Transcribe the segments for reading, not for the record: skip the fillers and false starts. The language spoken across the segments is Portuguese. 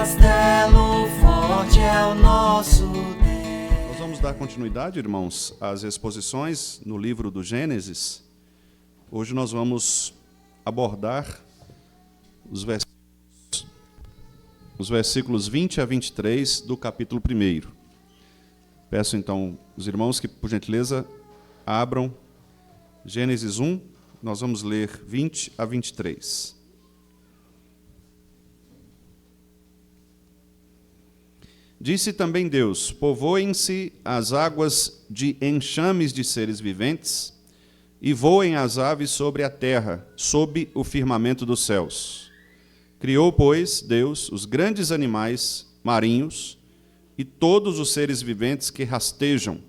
castelo forte é o nosso Deus. Nós vamos dar continuidade, irmãos, às exposições no livro do Gênesis. Hoje nós vamos abordar os versículos 20 a 23 do capítulo 1. Peço então os irmãos que, por gentileza, abram Gênesis 1, nós vamos ler 20 a 23. Disse também Deus: povoem-se as águas de enxames de seres viventes, e voem as aves sobre a terra, sob o firmamento dos céus. Criou, pois, Deus os grandes animais marinhos e todos os seres viventes que rastejam,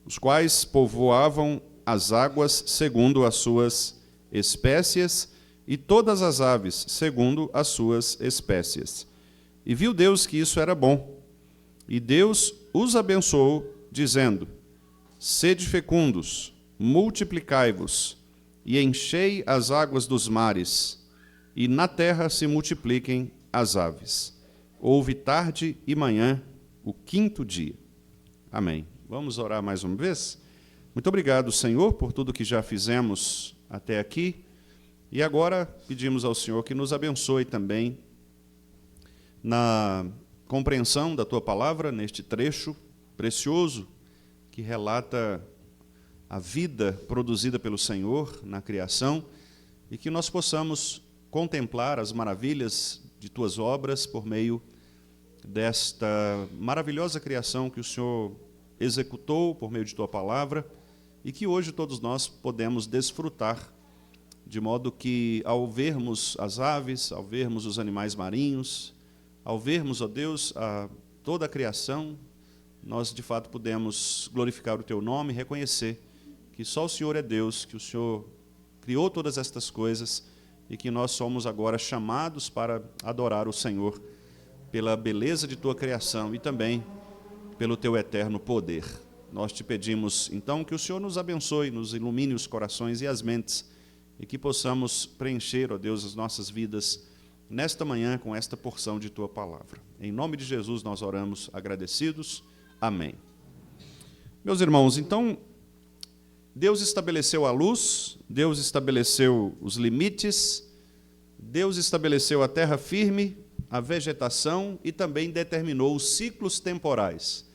os quais povoavam as águas segundo as suas espécies, e todas as aves segundo as suas espécies. E viu Deus que isso era bom. E Deus os abençoou, dizendo: sede fecundos, multiplicai-vos, e enchei as águas dos mares, e na terra se multipliquem as aves. Houve tarde e manhã, o 5º dia. Amém. Vamos orar mais uma vez? Muito obrigado, Senhor, por tudo que já fizemos até aqui. E agora pedimos ao Senhor que nos abençoe também na compreensão da Tua palavra, neste trecho precioso que relata a vida produzida pelo Senhor na criação, e que nós possamos contemplar as maravilhas de Tuas obras por meio desta maravilhosa criação que o Senhor executou por meio de Tua palavra, e que hoje todos nós podemos desfrutar, de modo que, ao vermos as aves, ao vermos os animais marinhos, ao vermos, ó Deus, toda a criação, nós de fato podemos glorificar o Teu nome e reconhecer que só o Senhor é Deus, que o Senhor criou todas estas coisas e que nós somos agora chamados para adorar o Senhor pela beleza de Tua criação e também pelo Teu eterno poder. Nós te pedimos, então, que o Senhor nos abençoe, nos ilumine os corações e as mentes, e que possamos preencher, ó Deus, as nossas vidas nesta manhã com esta porção de Tua palavra. Em nome de Jesus nós oramos agradecidos. Amém. Meus irmãos, então, Deus estabeleceu a luz, Deus estabeleceu os limites, Deus estabeleceu a terra firme, a vegetação e também determinou os ciclos temporais.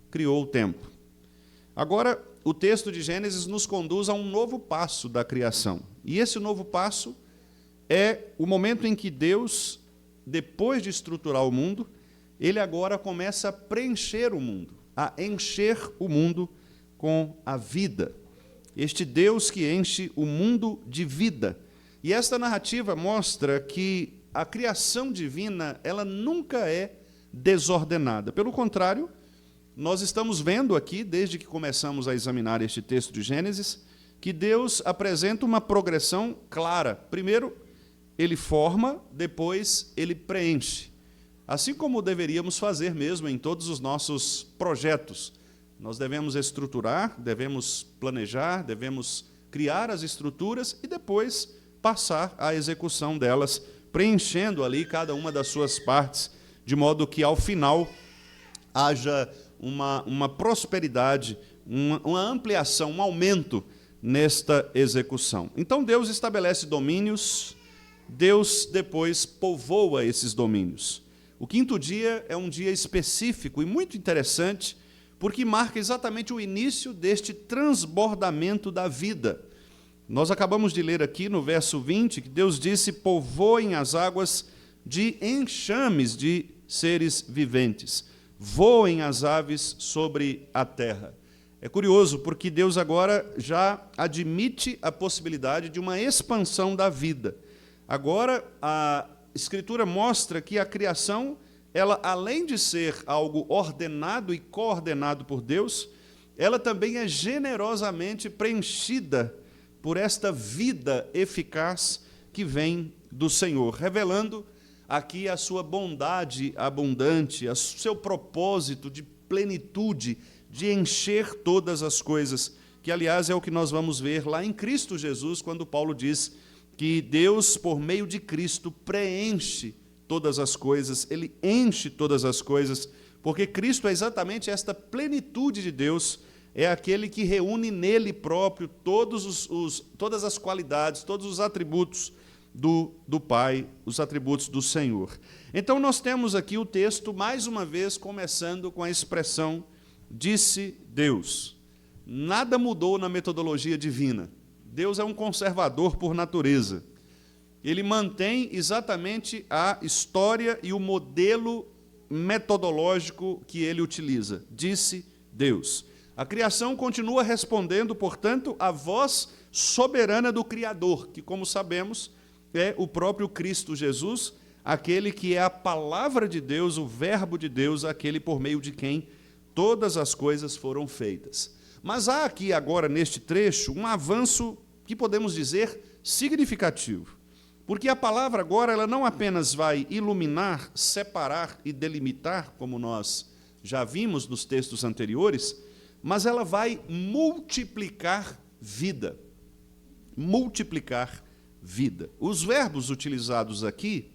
Criou o tempo. Agora, o texto de Gênesis nos conduz a um novo passo da criação. E esse novo passo é o momento em que Deus, depois de estruturar o mundo, Ele agora começa a preencher o mundo, a encher o mundo com a vida. Este Deus que enche o mundo de vida. E esta narrativa mostra que a criação divina, ela nunca é desordenada. Pelo contrário, nós estamos vendo aqui, desde que começamos a examinar este texto de Gênesis, que Deus apresenta uma progressão clara. Primeiro, Ele forma, depois Ele preenche. Assim como deveríamos fazer mesmo em todos os nossos projetos. Nós devemos estruturar, devemos planejar, devemos criar as estruturas e depois passar à execução delas, preenchendo ali cada uma das suas partes, de modo que, ao final, haja uma prosperidade, uma ampliação, um aumento nesta execução. Então, Deus estabelece domínios, Deus depois povoa esses domínios. O 5º dia é um dia específico e muito interessante, porque marca exatamente o início deste transbordamento da vida. Nós acabamos de ler aqui no verso 20, que Deus disse: povoem as águas de enxames de seres viventes, voem as aves sobre a terra. É curioso, porque Deus agora já admite a possibilidade de uma expansão da vida. Agora, a Escritura mostra que a criação, ela, além de ser algo ordenado e coordenado por Deus, ela também é generosamente preenchida por esta vida eficaz que vem do Senhor, revelando aqui a sua bondade abundante, o seu propósito de plenitude, de encher todas as coisas, que, aliás, é o que nós vamos ver lá em Cristo Jesus, quando Paulo diz que Deus, por meio de Cristo, preenche todas as coisas, ele enche todas as coisas, porque Cristo é exatamente esta plenitude de Deus, é aquele que reúne nele próprio todas as qualidades, todos os atributos do Pai, os atributos do Senhor. Então nós temos aqui o texto, mais uma vez, começando com a expressão disse Deus. Nada mudou na metodologia divina. Deus é um conservador por natureza. Ele mantém exatamente a história e o modelo metodológico que ele utiliza. Disse Deus. A criação continua respondendo, portanto, à voz soberana do Criador, que, como sabemos, é o próprio Cristo Jesus, aquele que é a palavra de Deus, o verbo de Deus, aquele por meio de quem todas as coisas foram feitas. Mas há aqui agora, neste trecho, um avanço que podemos dizer significativo. Porque a palavra agora ela não apenas vai iluminar, separar e delimitar, como nós já vimos nos textos anteriores, mas ela vai multiplicar vida. Multiplicar vida. Os verbos utilizados aqui,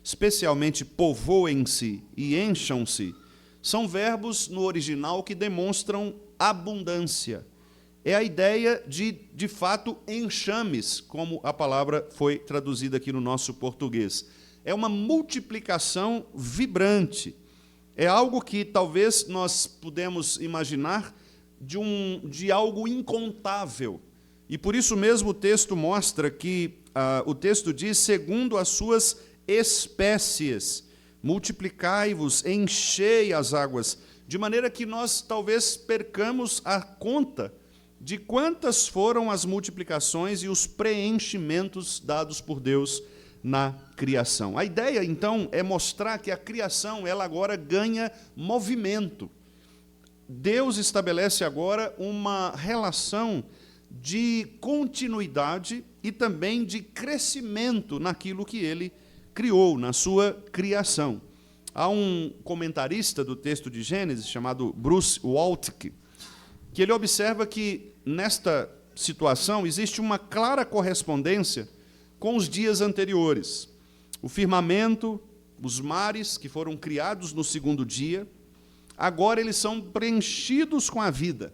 especialmente povoem-se e encham-se, são verbos no original que demonstram abundância. É a ideia de fato, enxames, como a palavra foi traduzida aqui no nosso português. É uma multiplicação vibrante. É algo que talvez nós pudemos imaginar de algo incontável. E por isso mesmo o texto mostra que, o texto diz, segundo as suas espécies, multiplicai-vos, enchei as águas, de maneira que nós talvez percamos a conta de quantas foram as multiplicações e os preenchimentos dados por Deus na criação. A ideia, então, é mostrar que a criação ela agora ganha movimento. Deus estabelece agora uma relação de continuidade e também de crescimento naquilo que ele criou, na sua criação. Há um comentarista do texto de Gênesis, chamado Bruce Waltke, que ele observa que, nesta situação, existe uma clara correspondência com os dias anteriores. O firmamento, os mares, que foram criados no segundo dia, agora eles são preenchidos com a vida.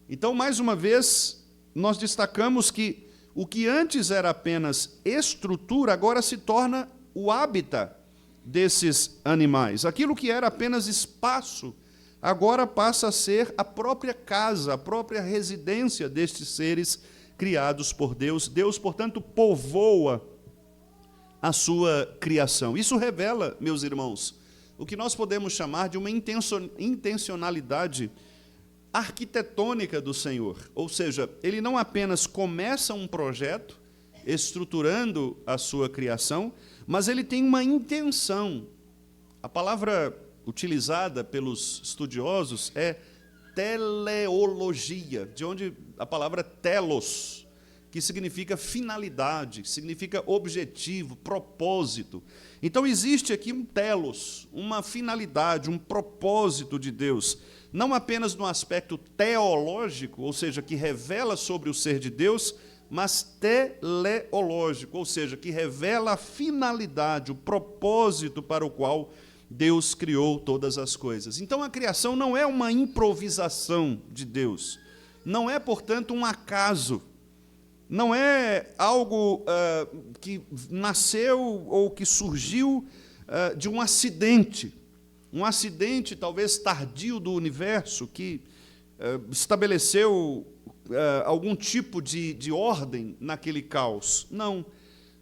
Então, mais uma vez, nós destacamos que o que antes era apenas estrutura, agora se torna o hábitat desses animais. Aquilo que era apenas espaço, agora passa a ser a própria casa, a própria residência destes seres criados por Deus. Deus, portanto, povoa a sua criação. Isso revela, meus irmãos, o que nós podemos chamar de uma intencionalidade arquitetônica do Senhor. Ou seja, ele não apenas começa um projeto, estruturando a sua criação, mas ele tem uma intenção. A palavra utilizada pelos estudiosos é teleologia, de onde a palavra telos, que significa finalidade, significa objetivo, propósito. Então existe aqui um telos, uma finalidade, um propósito de Deus, não apenas no aspecto teológico, ou seja, que revela sobre o ser de Deus, mas teleológico, ou seja, que revela a finalidade, o propósito para o qual Deus criou todas as coisas. Então a criação não é uma improvisação de Deus, não é, portanto, um acaso, não é algo que nasceu ou que surgiu de um acidente talvez tardio do universo, que estabeleceu algum tipo de ordem naquele caos. Não.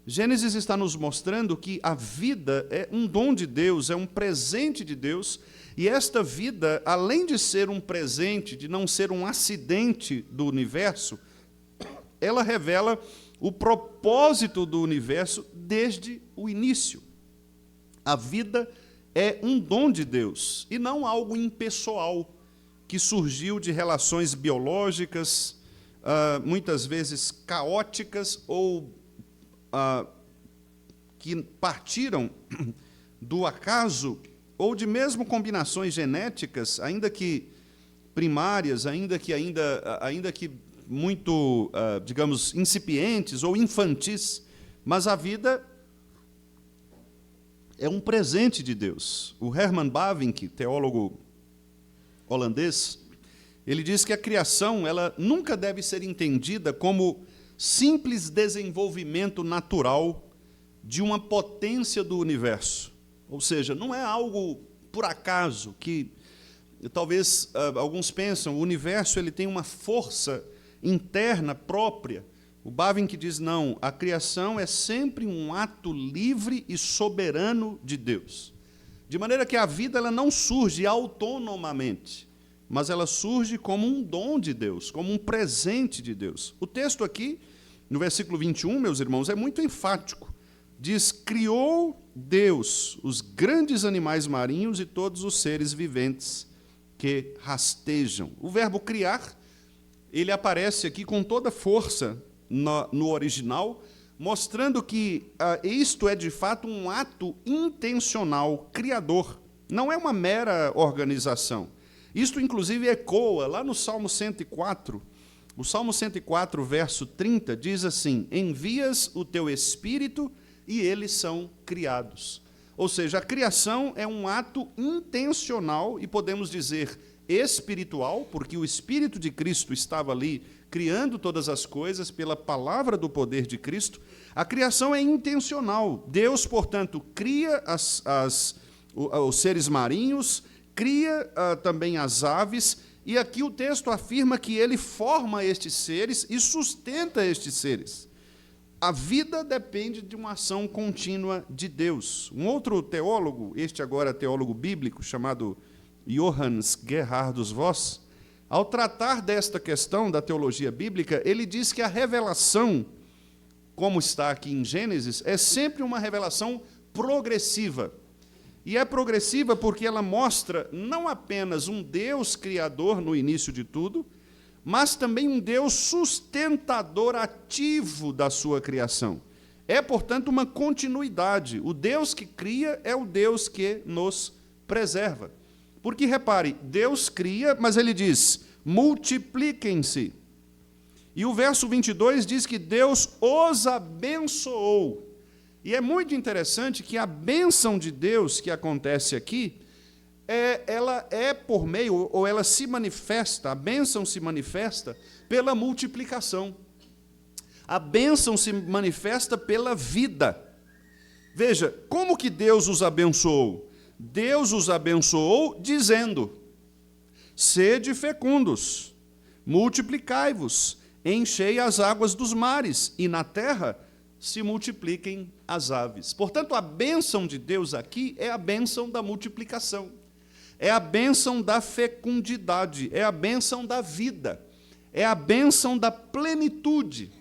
Gênesis está nos mostrando que a vida é um dom de Deus, é um presente de Deus, e esta vida, além de ser um presente, de não ser um acidente do universo, ela revela o propósito do universo desde o início. A vida é um dom de Deus, e não algo impessoal, que surgiu de relações biológicas, muitas vezes caóticas, ou que partiram do acaso, ou de mesmo combinações genéticas, ainda que primárias, ainda que muito, digamos, incipientes ou infantis, mas a vida é um presente de Deus. O Herman Bavinck, teólogo holandês, ele diz que a criação ela nunca deve ser entendida como simples desenvolvimento natural de uma potência do universo. Ou seja, não é algo por acaso que talvez alguns pensam, o universo ele tem uma força interna própria. O Bavinck diz, não, a criação é sempre um ato livre e soberano de Deus. De maneira que a vida ela não surge autonomamente, mas ela surge como um dom de Deus, como um presente de Deus. O texto aqui, no versículo 21, meus irmãos, é muito enfático. Diz, criou Deus os grandes animais marinhos e todos os seres viventes que rastejam. O verbo criar, ele aparece aqui com toda força no original, mostrando que isto é, de fato, um ato intencional, criador. Não é uma mera organização. Isto, inclusive, ecoa lá no Salmo 104. O Salmo 104, verso 30, diz assim, envias o teu Espírito e eles são criados. Ou seja, a criação é um ato intencional e podemos dizer espiritual, porque o Espírito de Cristo estava ali criando todas as coisas pela palavra do poder de Cristo. A criação é intencional. Deus, portanto, cria os seres marinhos, cria também as aves, e aqui o texto afirma que ele forma estes seres e sustenta estes seres. A vida depende de uma ação contínua de Deus. Um outro teólogo, este agora teólogo bíblico, chamado Johannes Gerhardus Voss, ao tratar desta questão da teologia bíblica, ele diz que a revelação, como está aqui em Gênesis, é sempre uma revelação progressiva. E é progressiva porque ela mostra não apenas um Deus criador no início de tudo, mas também um Deus sustentador ativo da sua criação. É, portanto, uma continuidade. O Deus que cria é o Deus que nos preserva. Porque, repare, Deus cria, mas ele diz, multipliquem-se. E o verso 22 diz que Deus os abençoou. E é muito interessante que a bênção de Deus que acontece aqui, ela é por meio, ou ela se manifesta, a bênção se manifesta pela multiplicação. A bênção se manifesta pela vida. Veja, como que Deus os abençoou? Deus os abençoou dizendo, sede fecundos, multiplicai-vos, enchei as águas dos mares, e na terra se multipliquem as aves. Portanto, a bênção de Deus aqui é a bênção da multiplicação, é a bênção da fecundidade, é a bênção da vida, é a bênção da plenitude.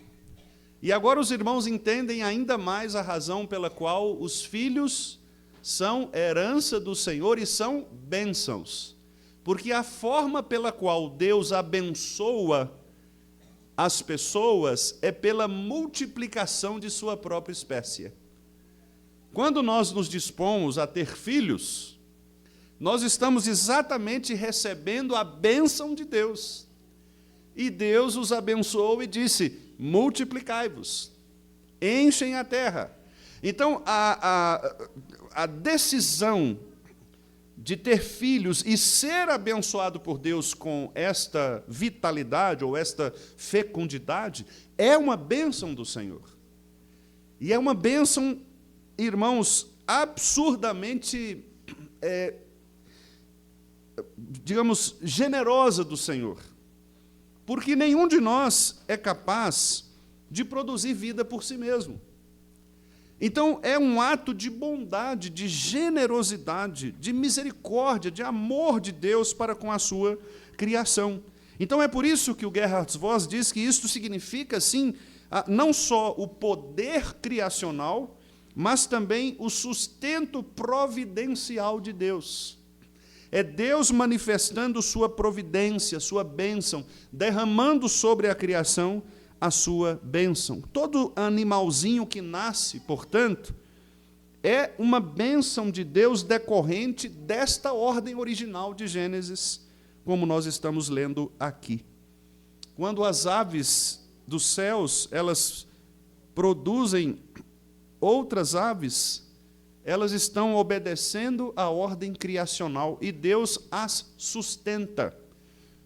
E agora os irmãos entendem ainda mais a razão pela qual os filhos são herança do Senhor e são bênçãos. Porque a forma pela qual Deus abençoa as pessoas é pela multiplicação de sua própria espécie. Quando nós nos dispomos a ter filhos, nós estamos exatamente recebendo a bênção de Deus. E Deus os abençoou e disse, multiplicai-vos, enchem a terra. Então, a decisão de ter filhos e ser abençoado por Deus com esta vitalidade ou esta fecundidade é uma bênção do Senhor. E é uma bênção, irmãos, absurdamente, digamos, generosa do Senhor. Porque nenhum de nós é capaz de produzir vida por si mesmo. Então, é um ato de bondade, de generosidade, de misericórdia, de amor de Deus para com a sua criação. Então, é por isso que o Gerhard Voss diz que isto significa, sim, não só o poder criacional, mas também o sustento providencial de Deus. É Deus manifestando sua providência, sua bênção, derramando sobre a criação a sua bênção. Todo animalzinho que nasce, portanto, é uma bênção de Deus decorrente desta ordem original de Gênesis, como nós estamos lendo aqui. Quando as aves dos céus, elas produzem outras aves, elas estão obedecendo à ordem criacional e Deus as sustenta.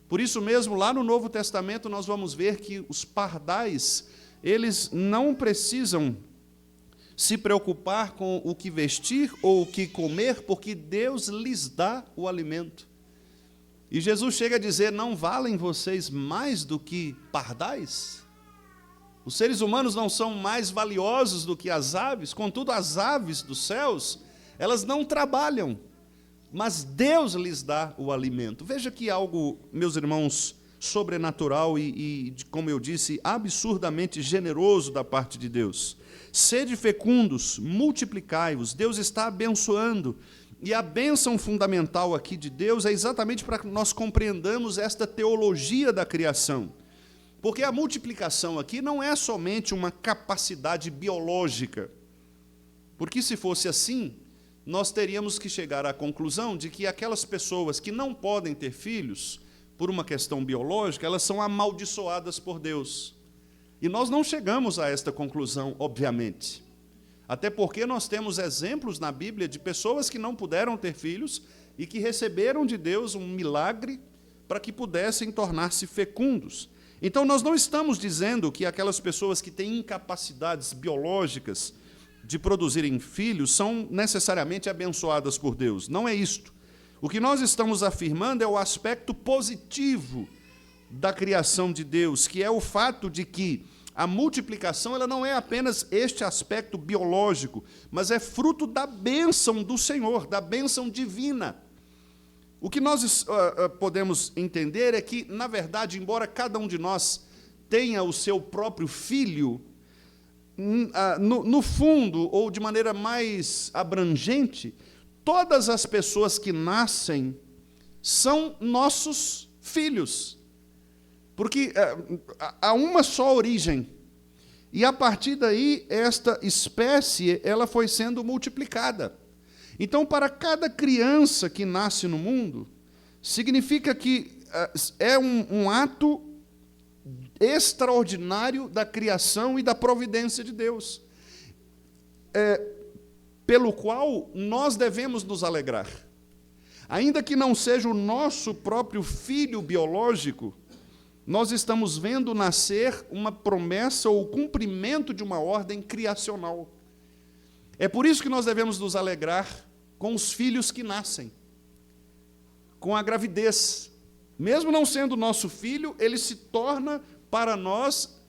Por isso mesmo, lá no Novo Testamento, nós vamos ver que os pardais, eles não precisam se preocupar com o que vestir ou o que comer, porque Deus lhes dá o alimento. E Jesus chega a dizer: não valem vocês mais do que pardais? Os seres humanos não são mais valiosos do que as aves? Contudo, as aves dos céus, elas não trabalham, mas Deus lhes dá o alimento. Veja que algo, meus irmãos, sobrenatural e, como eu disse, absurdamente generoso da parte de Deus. Sede fecundos, multiplicai-vos. Deus está abençoando. E a bênção fundamental aqui de Deus é exatamente para que nós compreendamos esta teologia da criação. Porque a multiplicação aqui não é somente uma capacidade biológica. Porque se fosse assim, nós teríamos que chegar à conclusão de que aquelas pessoas que não podem ter filhos, por uma questão biológica, elas são amaldiçoadas por Deus. E nós não chegamos a esta conclusão, obviamente. Até porque nós temos exemplos na Bíblia de pessoas que não puderam ter filhos e que receberam de Deus um milagre para que pudessem tornar-se fecundos. Então, nós não estamos dizendo que aquelas pessoas que têm incapacidades biológicas de produzirem filhos são necessariamente abençoadas por Deus. Não é isto. O que nós estamos afirmando é o aspecto positivo da criação de Deus, que é o fato de que a multiplicação ela não é apenas este aspecto biológico, mas é fruto da bênção do Senhor, da bênção divina. O que nós podemos entender é que, na verdade, embora cada um de nós tenha o seu próprio filho, no fundo, ou de maneira mais abrangente, todas as pessoas que nascem são nossos filhos. Porque há uma só origem. E a partir daí, esta espécie ela foi sendo multiplicada. Então, para cada criança que nasce no mundo, significa que é um ato extraordinário da criação e da providência de Deus, pelo qual nós devemos nos alegrar. Ainda que não seja o nosso próprio filho biológico, nós estamos vendo nascer uma promessa ou o cumprimento de uma ordem criacional. É por isso que nós devemos nos alegrar com os filhos que nascem, com a gravidez. Mesmo não sendo nosso filho, ele se torna para nós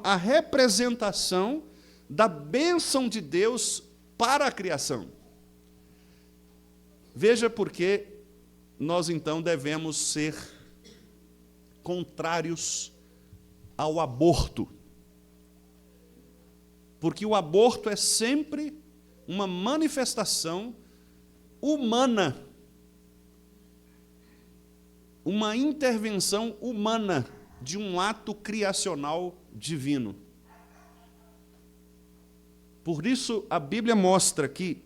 a representação da bênção de Deus para a criação. Veja por que nós então devemos ser contrários ao aborto. Porque o aborto é sempre uma manifestação humana, uma intervenção humana de um ato criacional divino. Por isso, a Bíblia mostra que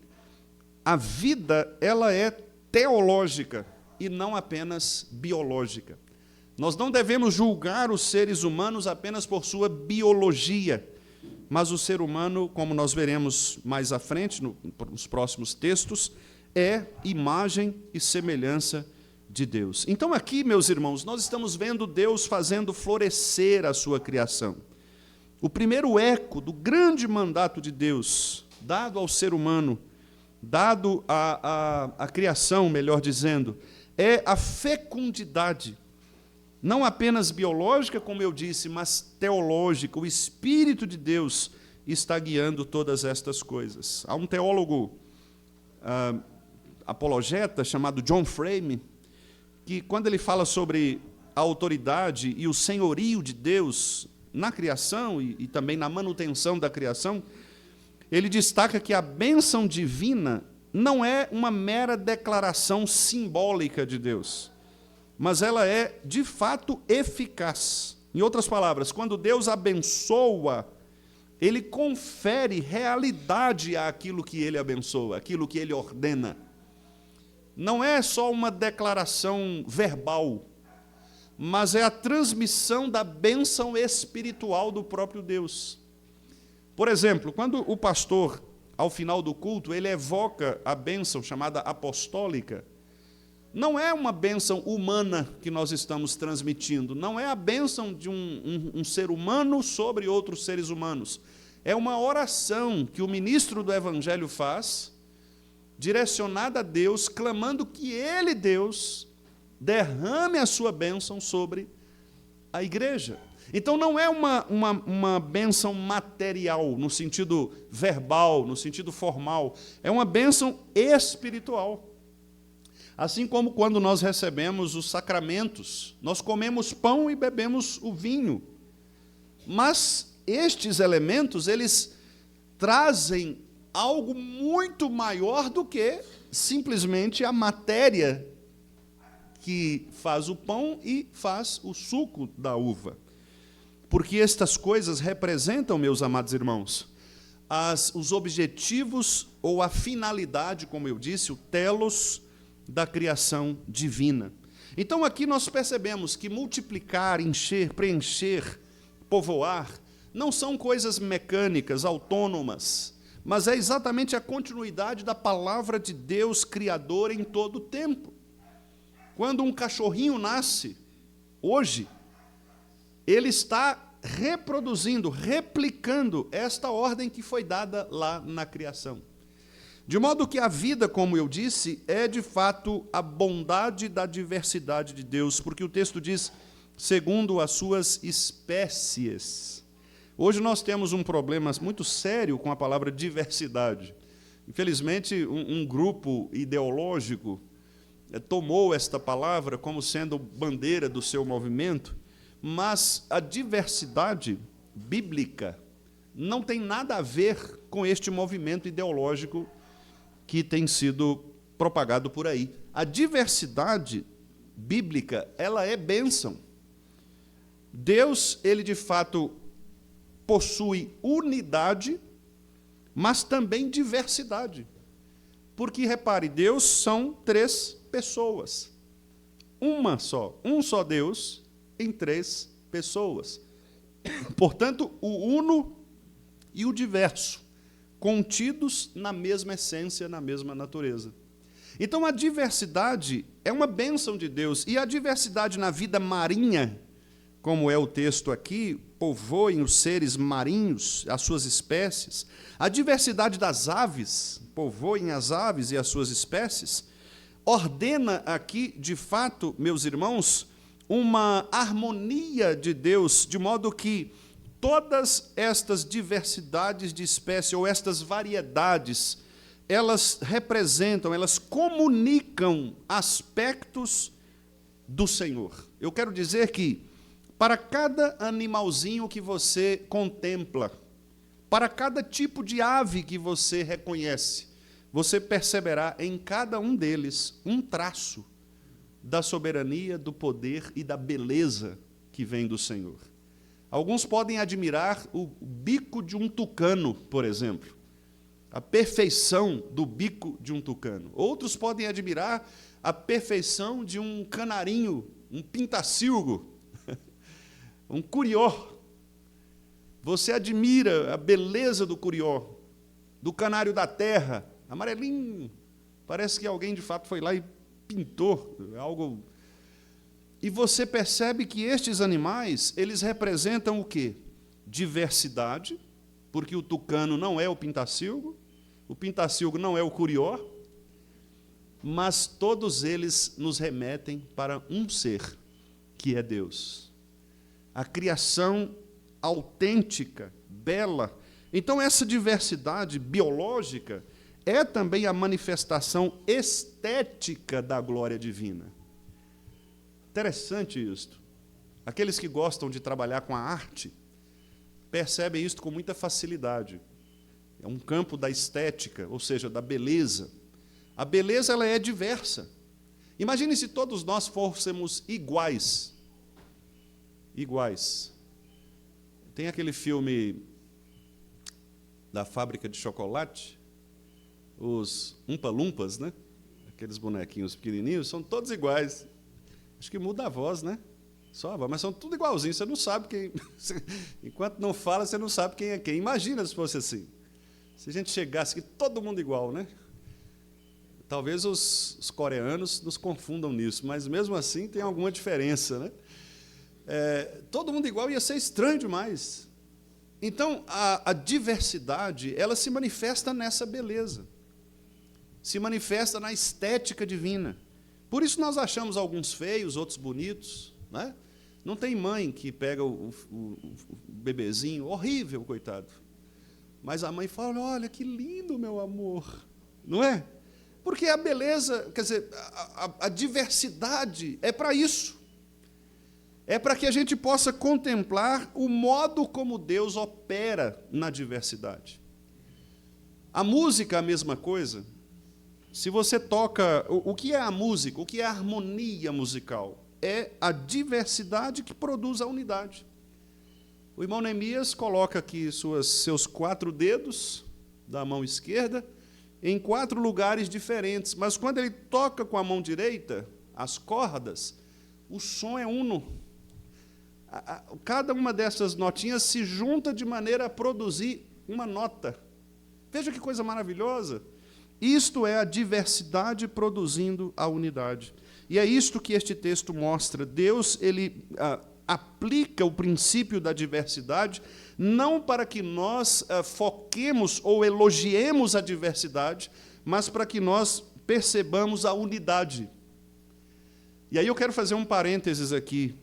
a vida ela é teológica e não apenas biológica. Nós não devemos julgar os seres humanos apenas por sua biologia, mas o ser humano, como nós veremos mais à frente, nos próximos textos, é imagem e semelhança de Deus. Então aqui, meus irmãos, nós estamos vendo Deus fazendo florescer a sua criação. O primeiro eco do grande mandato de Deus, dado ao ser humano, dado à criação, melhor dizendo, é a fecundidade. Não apenas biológica, como eu disse, mas teológica. O Espírito de Deus está guiando todas estas coisas. Há um teólogo apologeta chamado John Frame, que quando ele fala sobre a autoridade e o senhorio de Deus na criação e também na manutenção da criação, ele destaca que a bênção divina não é uma mera declaração simbólica de Deus, mas ela é, de fato, eficaz. Em outras palavras, quando Deus abençoa, Ele confere realidade àquilo que Ele abençoa, àquilo que Ele ordena. Não é só uma declaração verbal, mas é a transmissão da bênção espiritual do próprio Deus. Por exemplo, quando o pastor ao final do culto, ele evoca a bênção chamada apostólica. Não é uma bênção humana que nós estamos transmitindo, não é a bênção de um ser humano sobre outros seres humanos. É uma oração que o ministro do Evangelho faz, direcionada a Deus, clamando que Ele, Deus, derrame a sua bênção sobre a igreja. Então não é uma bênção material, no sentido verbal, no sentido formal, é uma bênção espiritual. Assim como quando nós recebemos os sacramentos, nós comemos pão e bebemos o vinho. Mas estes elementos, eles trazem algo muito maior do que simplesmente a matéria que faz o pão e faz o suco da uva. Porque estas coisas representam, meus amados irmãos, os objetivos ou a finalidade, como eu disse, o telos da criação divina. Então aqui nós percebemos que multiplicar, encher, preencher, povoar, não são coisas mecânicas, autônomas, mas é exatamente a continuidade da palavra de Deus criadora em todo o tempo. Quando um cachorrinho nasce, hoje, ele está reproduzindo, replicando esta ordem que foi dada lá na criação. De modo que a vida, como eu disse, é de fato a bondade da diversidade de Deus, porque o texto diz, segundo as suas espécies. Hoje nós temos um problema muito sério com a palavra diversidade. Infelizmente, um grupo ideológico tomou esta palavra como sendo bandeira do seu movimento, mas a diversidade bíblica não tem nada a ver com este movimento ideológico que tem sido propagado por aí. A diversidade bíblica, ela é bênção. Deus, ele de fato possui unidade, mas também diversidade. Porque, repare, Deus são 3 pessoas. Um só Deus em 3 pessoas. Portanto, o uno e o diverso, contidos na mesma essência, na mesma natureza. Então, a diversidade é uma bênção de Deus, e a diversidade na vida marinha, como é o texto aqui, povoem os seres marinhos, as suas espécies, a diversidade das aves, povoem as aves e as suas espécies, ordena aqui, de fato, meus irmãos, uma harmonia de Deus, de modo que todas estas diversidades de espécie, ou estas variedades, elas representam, elas comunicam aspectos do Senhor. Eu quero dizer que, para cada animalzinho que você contempla, para cada tipo de ave que você reconhece, você perceberá em cada um deles um traço da soberania, do poder e da beleza que vem do Senhor. Alguns podem admirar o bico de um tucano, por exemplo, a perfeição do bico de um tucano. Outros podem admirar a perfeição de um canarinho, um pintacilgo, um curió. Você admira a beleza do curió, do canário da terra, amarelinho. Parece que alguém, de fato, foi lá e pintou algo. E você percebe que estes animais, eles representam o quê? Diversidade, porque o tucano não é o pintacilgo não é o curió, mas todos eles nos remetem para um ser, que é Deus. A criação autêntica, bela. Então, essa diversidade biológica é também a manifestação estética da glória divina. Interessante isto. Aqueles que gostam de trabalhar com a arte percebem isto com muita facilidade. É um campo da estética, ou seja, da beleza. A beleza, ela é diversa. Imagine se todos nós fôssemos iguais. Iguais. Tem aquele filme da fábrica de chocolate, os Umpa-Lumpas, né? Aqueles bonequinhos pequenininhos, são todos iguais. Acho que muda a voz, né? Só a voz, mas são tudo igualzinho, você não sabe quem... Enquanto não fala, você não sabe quem é quem. Imagina se fosse assim. Se a gente chegasse aqui, todo mundo igual, né? Talvez os coreanos nos confundam nisso, mas mesmo assim tem alguma diferença, né? Todo mundo igual ia ser estranho demais. Então, a diversidade, ela se manifesta nessa beleza, se manifesta na estética divina. Por isso nós achamos alguns feios, outros bonitos, né? Não tem mãe que pega o bebezinho, horrível, coitado. Mas a mãe fala, olha, que lindo, meu amor. Não é? Porque a beleza, quer dizer, a diversidade é para isso. É para que a gente possa contemplar o modo como Deus opera na diversidade. A música é a mesma coisa. Se você toca... O que é a música? O que é a harmonia musical? É a diversidade que produz a unidade. O irmão Neemias coloca aqui seus 4 dedos da mão esquerda em 4 lugares diferentes, mas quando ele toca com a mão direita, as cordas, o som é uno. Cada uma dessas notinhas se junta de maneira a produzir uma nota. Veja que coisa maravilhosa. Isto é a diversidade produzindo a unidade. E é isto que este texto mostra. Deus, ele aplica o princípio da diversidade, não para que nós foquemos ou elogiemos a diversidade, mas para que nós percebamos a unidade. E aí eu quero fazer um parênteses aqui.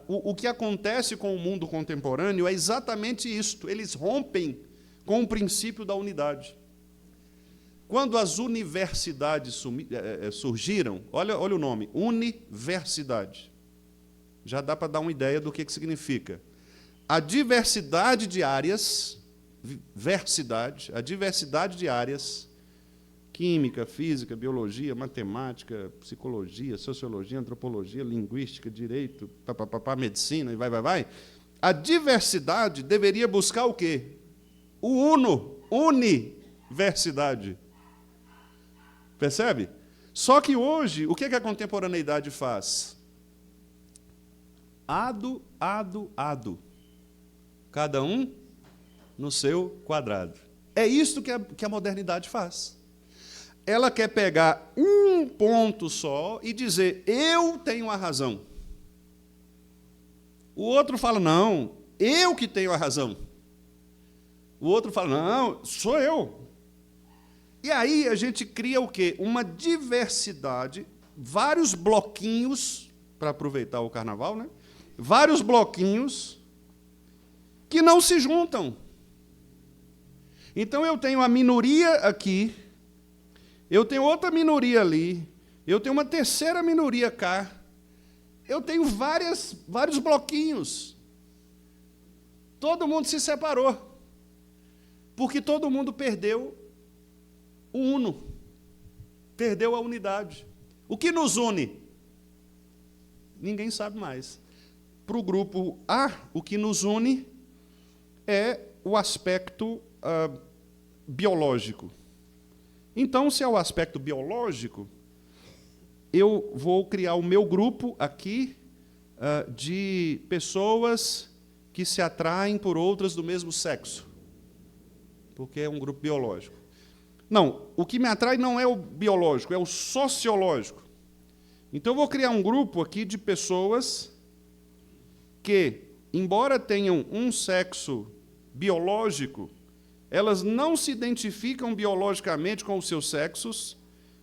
O que acontece com o mundo contemporâneo é exatamente isto. Eles rompem com o princípio da unidade. Quando as universidades surgiram, olha o nome, universidade. Já dá para dar uma ideia do que significa. A diversidade de áreas, a diversidade de áreas, química, física, biologia, matemática, psicologia, sociologia, antropologia, linguística, direito, medicina, e vai. A diversidade deveria buscar o quê? O universidade. Percebe? Só que hoje, o que a contemporaneidade faz? Ado. Cada um no seu quadrado. É isso que a modernidade faz. Ela quer pegar um ponto só e dizer, eu tenho a razão. O outro fala, não, eu que tenho a razão. O outro fala, não, sou eu. E aí a gente cria o quê? Uma diversidade, vários bloquinhos, para aproveitar o carnaval, né? Vários bloquinhos que não se juntam. Então eu tenho a minoria aqui, eu tenho outra minoria ali, eu tenho uma terceira minoria cá, eu tenho vários bloquinhos. Todo mundo se separou, porque todo mundo perdeu o uno, perdeu a unidade. O que nos une? Ninguém sabe mais. Para o grupo A, o que nos une é o aspecto biológico. Então, se é o aspecto biológico, eu vou criar o meu grupo aqui de pessoas que se atraem por outras do mesmo sexo, porque é um grupo biológico. Não, o que me atrai não é o biológico, é o sociológico. Então, eu vou criar um grupo aqui de pessoas que, embora tenham um sexo biológico, elas não se identificam biologicamente com os seus sexos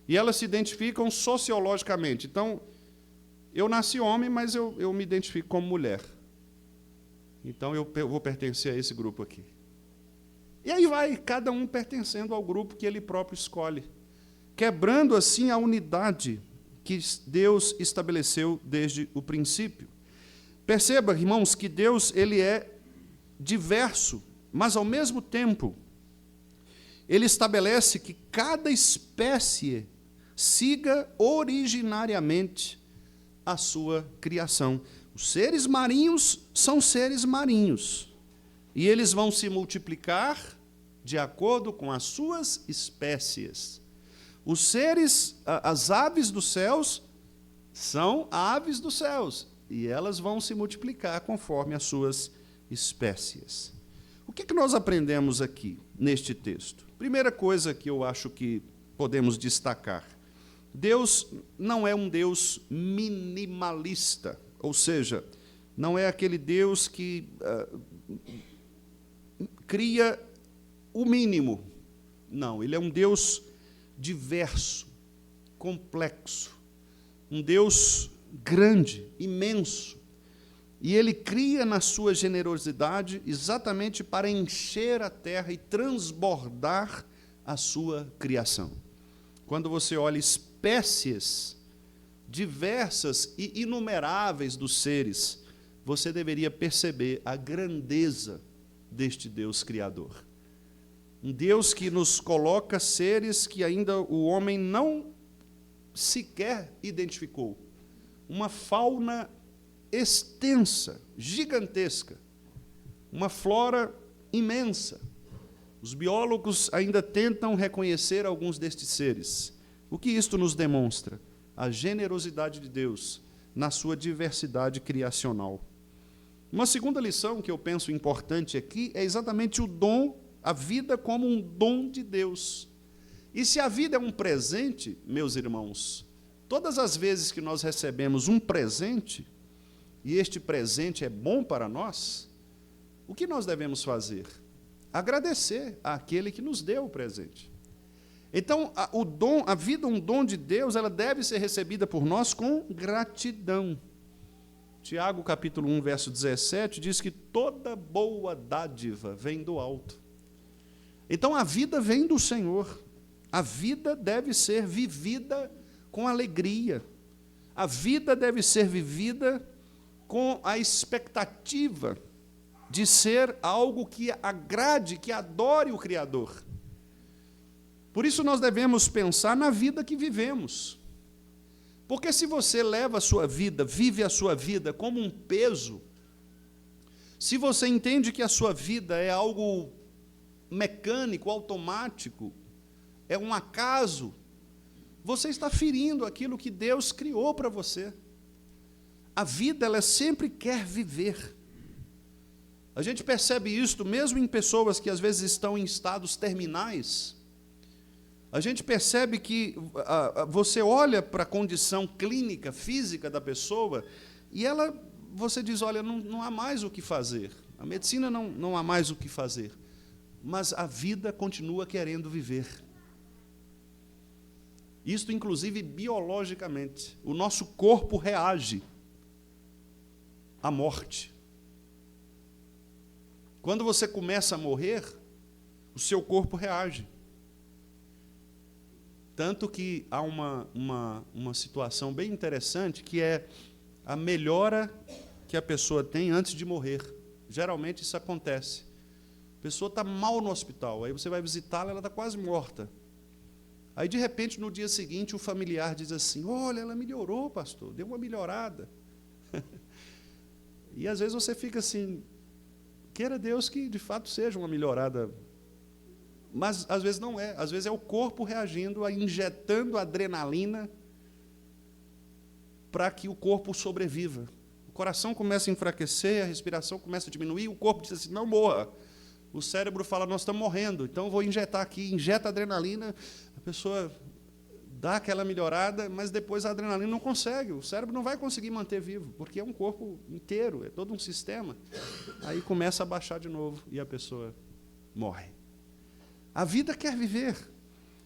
e elas se identificam sociologicamente. Então, eu nasci homem, mas eu me identifico como mulher. Então, eu vou pertencer a esse grupo aqui. E aí vai, cada um pertencendo ao grupo que ele próprio escolhe, quebrando assim a unidade que Deus estabeleceu desde o princípio. Perceba, irmãos, que Deus ele é diverso, mas, ao mesmo tempo, ele estabelece que cada espécie siga originariamente a sua criação. Os seres marinhos são seres marinhos, e eles vão se multiplicar de acordo com as suas espécies. Os seres, as aves dos céus, são aves dos céus, e elas vão se multiplicar conforme as suas espécies. O que nós aprendemos aqui? neste texto? Primeira coisa que eu acho que podemos destacar: Deus não é um Deus minimalista, ou seja, não é aquele Deus que cria o mínimo. Não, ele é um Deus diverso, complexo, um Deus grande, imenso. E ele cria na sua generosidade exatamente para encher a terra e transbordar a sua criação. Quando você olha espécies diversas e inumeráveis dos seres, você deveria perceber a grandeza deste Deus criador. Um Deus que nos coloca seres que ainda o homem não sequer identificou. Uma fauna extensa, gigantesca, uma flora imensa. Os biólogos ainda tentam reconhecer alguns destes seres. O que isto nos demonstra? A generosidade de Deus na sua diversidade criacional. Uma segunda lição que eu penso importante aqui é exatamente o dom, a vida como um dom de Deus. E se a vida é um presente, meus irmãos, todas as vezes que nós recebemos um presente, e este presente é bom para nós, o que nós devemos fazer? Agradecer àquele que nos deu o presente. Então, a vida, um dom de Deus, ela deve ser recebida por nós com gratidão. Tiago, capítulo 1, verso 17, diz que toda boa dádiva vem do alto. Então, a vida vem do Senhor. A vida deve ser vivida com alegria. A vida deve ser vivida com a expectativa de ser algo que agrade, que adore o Criador. Por isso nós devemos pensar na vida que vivemos. Porque se você leva a sua vida, vive a sua vida como um peso, se você entende que a sua vida é algo mecânico, automático, é um acaso, você está ferindo aquilo que Deus criou para você. A vida, ela sempre quer viver. A gente percebe isto mesmo em pessoas que às vezes estão em estados terminais. A gente percebe que você olha para a condição clínica, física da pessoa, e você diz, olha, não há mais o que fazer. A medicina não há mais o que fazer. Mas a vida continua querendo viver. Isto, inclusive, biologicamente. O nosso corpo reage à morte. Quando você começa a morrer, o seu corpo reage. Tanto que há uma situação bem interessante, que é a melhora que a pessoa tem antes de morrer. Geralmente isso acontece. A pessoa está mal no hospital, aí você vai visitá-la, ela está quase morta. Aí, de repente, no dia seguinte, o familiar diz assim, olha, ela melhorou, pastor, deu uma melhorada. E, às vezes, você fica assim, queira Deus que, de fato, seja uma melhorada. Mas, às vezes, não é. Às vezes, é o corpo reagindo, injetando adrenalina para que o corpo sobreviva. O coração começa a enfraquecer, a respiração começa a diminuir, o corpo diz assim, não morra. O cérebro fala, nós estamos morrendo, então vou injetar aqui, injeta adrenalina, a pessoa dá aquela melhorada, mas depois a adrenalina não consegue, o cérebro não vai conseguir manter vivo, porque é um corpo inteiro, é todo um sistema. Aí começa a baixar de novo e a pessoa morre. A vida quer viver.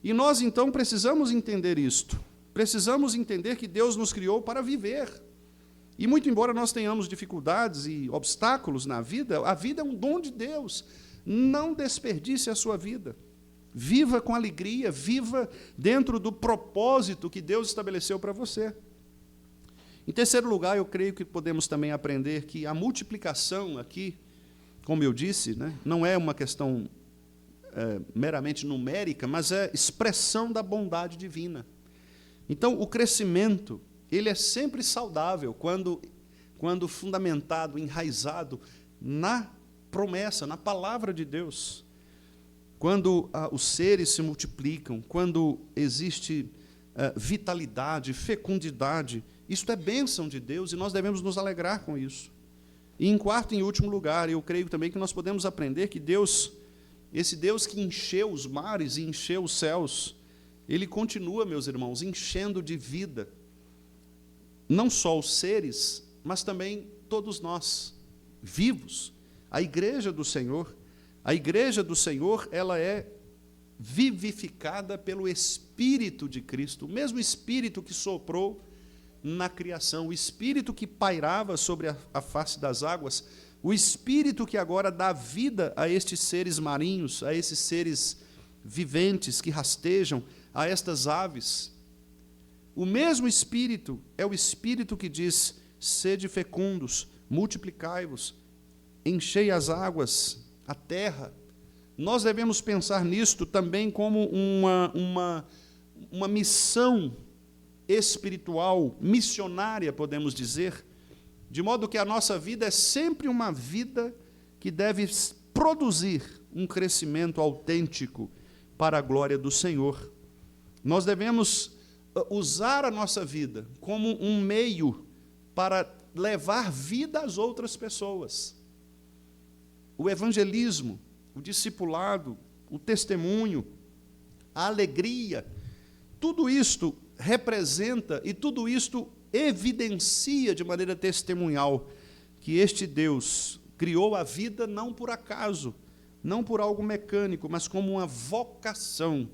E nós, então, precisamos entender isto. Precisamos entender que Deus nos criou para viver. E, muito embora nós tenhamos dificuldades e obstáculos na vida, a vida é um dom de Deus. Não desperdice a sua vida. Viva com alegria, viva dentro do propósito que Deus estabeleceu para você. Em terceiro lugar, eu creio que podemos também aprender que a multiplicação aqui, como eu disse, né, não é uma questão meramente numérica, mas é expressão da bondade divina. Então, o crescimento, ele é sempre saudável quando fundamentado, enraizado na promessa, na palavra de Deus. Quando os seres se multiplicam, quando existe vitalidade, fecundidade, isto é bênção de Deus e nós devemos nos alegrar com isso. E em quarto e em último lugar, eu creio também que nós podemos aprender que Deus esse Deus que encheu os mares e encheu os céus, Ele continua, meus irmãos, enchendo de vida, não só os seres, mas também todos nós, vivos. A igreja do Senhor, ela é vivificada pelo Espírito de Cristo, o mesmo Espírito que soprou na criação, o Espírito que pairava sobre a face das águas, o Espírito que agora dá vida a estes seres marinhos, a esses seres viventes que rastejam, a estas aves. O mesmo Espírito é o Espírito que diz: sede fecundos, multiplicai-vos, enchei as águas, a terra. Nós devemos pensar nisto também como uma missão espiritual, missionária, podemos dizer, de modo que a nossa vida é sempre uma vida que deve produzir um crescimento autêntico para a glória do Senhor. Nós devemos usar a nossa vida como um meio para levar vida às outras pessoas. O evangelismo, o discipulado, o testemunho, a alegria, tudo isto representa e tudo isto evidencia de maneira testemunhal que este Deus criou a vida não por acaso, não por algo mecânico, mas como uma vocação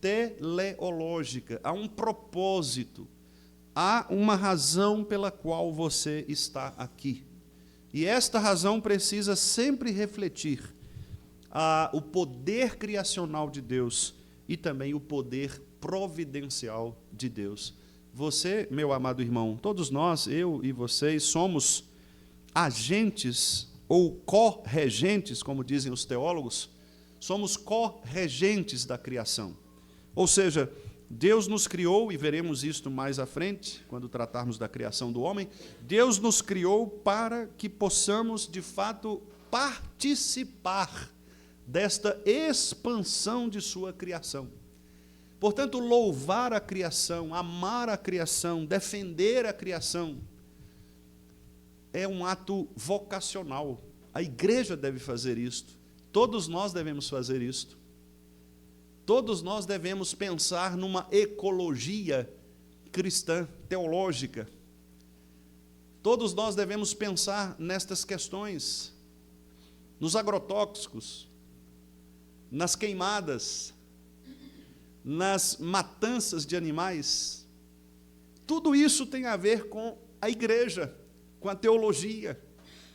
teleológica, há um propósito, há uma razão pela qual você está aqui. E esta razão precisa sempre refletir o poder criacional de Deus e também o poder providencial de Deus. Você, meu amado irmão, todos nós, eu e vocês, somos agentes ou corregentes, como dizem os teólogos, somos corregentes da criação. Ou seja, Deus nos criou, e veremos isto mais à frente, quando tratarmos da criação do homem, Deus nos criou para que possamos, de fato, participar desta expansão de sua criação. Portanto, louvar a criação, amar a criação, defender a criação, é um ato vocacional. A igreja deve fazer isto. Todos nós devemos fazer isto. Todos nós devemos pensar numa ecologia cristã, teológica. Todos nós devemos pensar nestas questões, nos agrotóxicos, nas queimadas, nas matanças de animais. Tudo isso tem a ver com a igreja, com a teologia.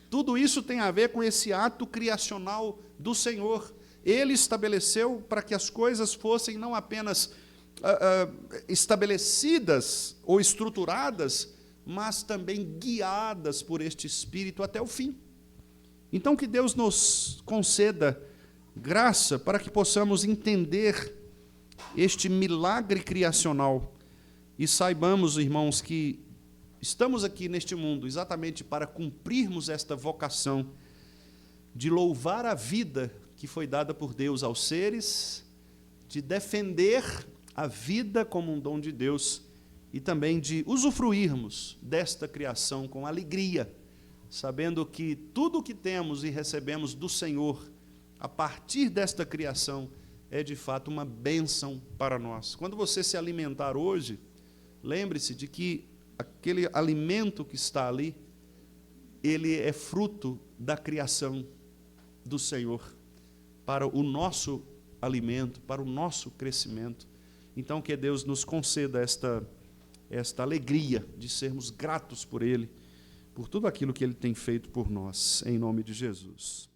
Tudo isso tem a ver com esse ato criacional do Senhor. Ele estabeleceu para que as coisas fossem não apenas estabelecidas ou estruturadas, mas também guiadas por este Espírito até o fim. Então, que Deus nos conceda graça para que possamos entender este milagre criacional e saibamos, irmãos, que estamos aqui neste mundo exatamente para cumprirmos esta vocação de louvar a vida que foi dada por Deus aos seres, de defender a vida como um dom de Deus e também de usufruirmos desta criação com alegria, sabendo que tudo o que temos e recebemos do Senhor a partir desta criação é de fato uma bênção para nós. Quando você se alimentar hoje, lembre-se de que aquele alimento que está ali, ele é fruto da criação do Senhor, para o nosso alimento, para o nosso crescimento. Então, que Deus nos conceda esta alegria de sermos gratos por Ele, por tudo aquilo que Ele tem feito por nós, em nome de Jesus.